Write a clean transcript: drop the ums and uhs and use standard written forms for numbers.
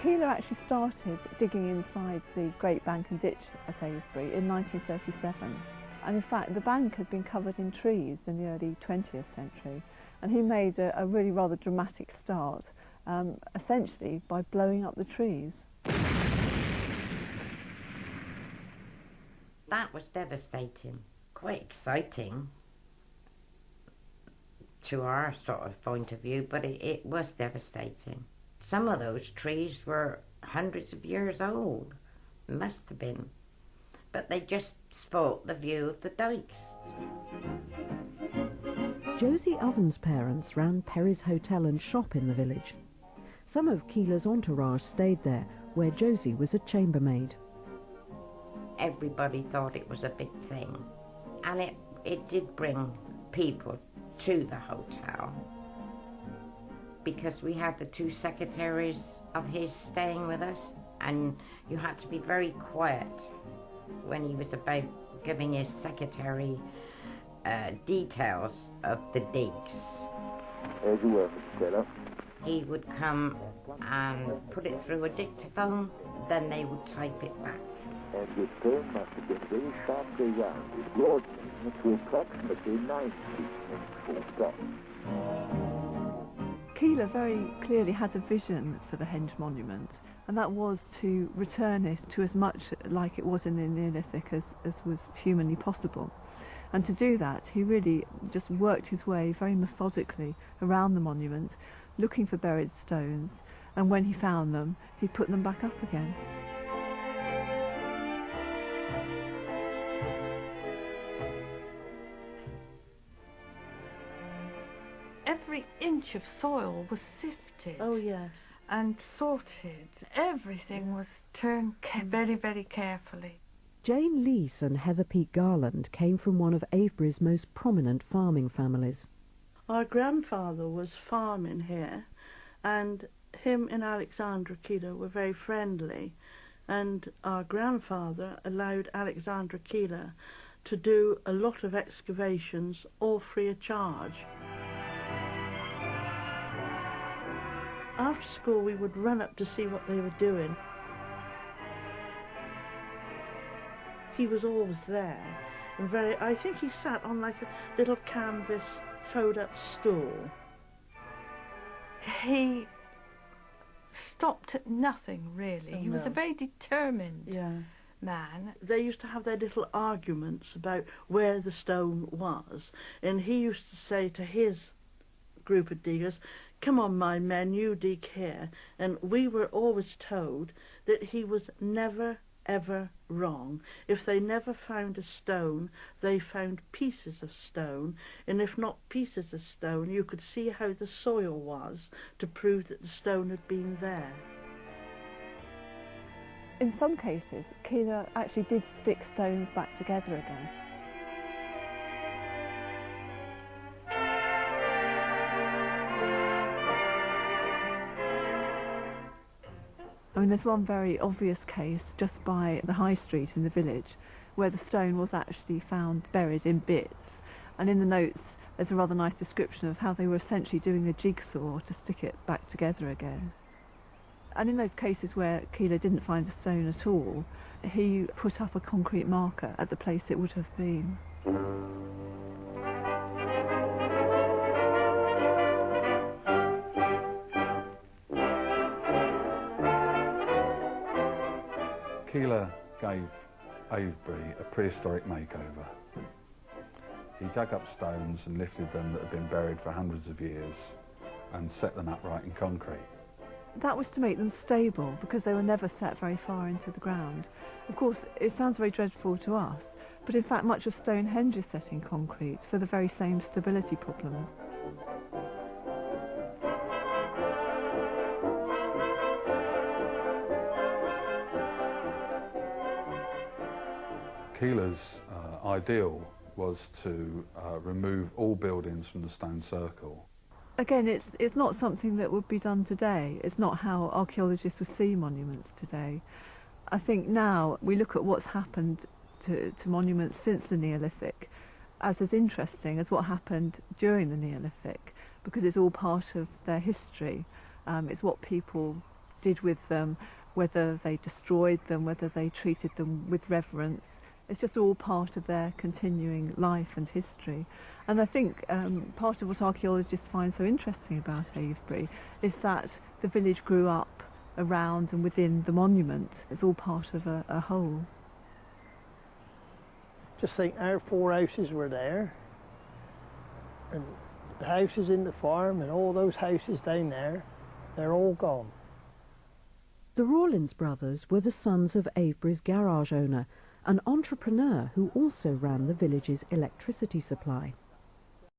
Keeler actually started digging inside the Great Bank and Ditch at Avebury in 1937. And in fact, the bank had been covered in trees in the early 20th century. And he made a really rather dramatic start, essentially by blowing up the trees. That was devastating, quite exciting to our sort of point of view, but it was devastating. Some of those trees were hundreds of years old, must have been, but they just spoilt the view of the dikes. Josie Oven's parents ran Perry's Hotel and Shop in the village. Some of Keeler's entourage stayed there, where Josie was a chambermaid. Everybody thought it was a big thing, and it did bring people to the hotel, because we had the two secretaries of his staying with us, and you had to be very quiet when he was about giving his secretary details of the digs. As you were, Mr. Taylor. He would come and put it through a dictaphone, then they would type it back. And your stone must have been very sharply rounded, broadening to approximately 9 feet in full stop. Keeler very clearly had a vision for the Henge Monument, and that was to return it to as much like it was in the Neolithic as was humanly possible. And to do that, he really just worked his way very methodically around the monument, looking for buried stones, and when he found them, he put them back up again. Every inch of soil was sifted. Oh, yes. And sorted. Everything was turned very, very carefully. Jane Leese and Heather Pete Garland came from one of Avebury's most prominent farming families. Our grandfather was farming here, and him and Alexandra Keeler were very friendly, and our grandfather allowed Alexandra Keeler to do a lot of excavations all free of charge. After school we would run up to see what they were doing. He was always there, and I think he sat on like a little canvas fold up stool. He stopped at nothing, really. Oh, he was no. a very determined Yeah. man. They used to have their little arguments about where the stone was, and he used to say to his group of diggers, "Come on, my men, you dig here." And we were always told that he was never ever wrong. If they never found a stone, they found pieces of stone, and if not pieces of stone, you could see how the soil was to prove that the stone had been there. In some cases, Keeler actually did stick stones back together again. I mean, there's one very obvious case just by the high street in the village where the stone was actually found buried in bits, and in the notes there's a rather nice description of how they were essentially doing a jigsaw to stick it back together again. And in those cases where Keeler didn't find a stone at all, he put up a concrete marker at the place it would have been. Keeler gave Avebury a prehistoric makeover. He dug up stones and lifted them that had been buried for hundreds of years and set them upright in concrete. That was to make them stable, because they were never set very far into the ground. Of course, it sounds very dreadful to us, but in fact much of Stonehenge is set in concrete for the very same stability problem. Keeler's ideal was to remove all buildings from the stone circle. Again, it's not something that would be done today. It's not how archaeologists would see monuments today. I think now we look at what's happened to monuments since the Neolithic as interesting as what happened during the Neolithic, because it's all part of their history. It's what people did with them, whether they destroyed them, whether they treated them with reverence. It's just all part of their continuing life and history. And I think part of what archaeologists find so interesting about Avebury is that the village grew up around and within the monument. It's all part of a whole. Just think our 4 houses were there, and the houses in the farm and all those houses down there, they're all gone. The Rawlins brothers were the sons of Avebury's garage owner, an entrepreneur who also ran the village's electricity supply.